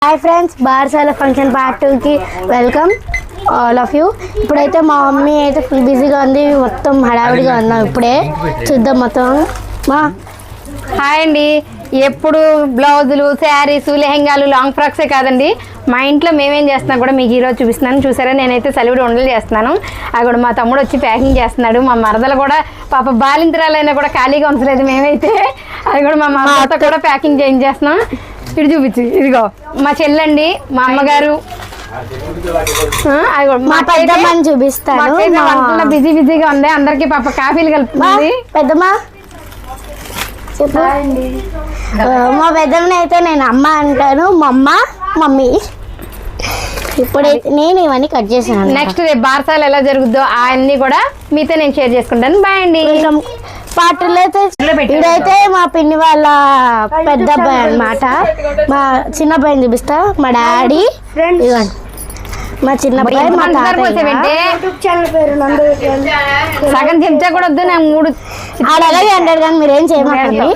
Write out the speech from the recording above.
Hi friends, బార్సాల function part 2 కి welcome all of you. ఇప్పుడైతే మా మమ్మీ అయితే ఫుల్ బిజీగా ఉంది, మొత్తం హడావిడిగా ఉన్నాం. ఇప్పుడే చూద్దాం మొత్తం. మా హాయ్ అండి. ఎప్పుడు బ్లౌజులు, శారీస్, లెహెంగాలు, లాంగ్ ఫ్రాక్సే కాదండి, మా ఇంట్లో మేమేం చేస్తున్నా కూడా మీకు ఈరోజు చూపిస్తున్నాను. చూసారా, నేనైతే సలివిడి ఉండలు చేస్తున్నాను. అది కూడా మా తమ్ముడు వచ్చి ప్యాకింగ్ చేస్తున్నాడు. మా మరదలు కూడా పాప బాలింతరాలైనా కూడా ఖాళీగా ఉంచలేదు మేమైతే. అది కూడా మా మరదలతో కూడా ప్యాకింగ్ చేస్తున్నాం. ఇటు చూపించు, ఇదిగో మా చెల్లండి, మా అమ్మగారు. మా పెద్దమ్మని చూపిస్తాను. బిజీగా ఉంది, అందరికి పాప కాఫీలు కలుపుతుంది. పెద్దమ్మ చెప్పు. మా పెద్దమ్మని అయితే నేను అమ్మ అంటాను, మా అమ్మ మమ్మీ. ఇప్పుడైతే నేను ఇవన్నీ కట్ చేశాను. నెక్స్ట్ రేపు బార్సాలు ఎలా జరుగుద్దో అవన్నీ కూడా మీతో నేను షేర్ చేసుకుంటాను. బాయ్ అండి. పాటలు అయితే ఇదైతే మా పిన్ని వాళ్ళ పెద్ద అబ్బాయి అనమాట. మా చిన్న అబ్బాయిని చూపిస్తా, మా డాడీ, మా చిన్న అబ్బాయి, మా సగం చెంచా కూడా వద్దు, నాకు 3 అలాగే అంటారు కానీ మీరేం చేయమండి.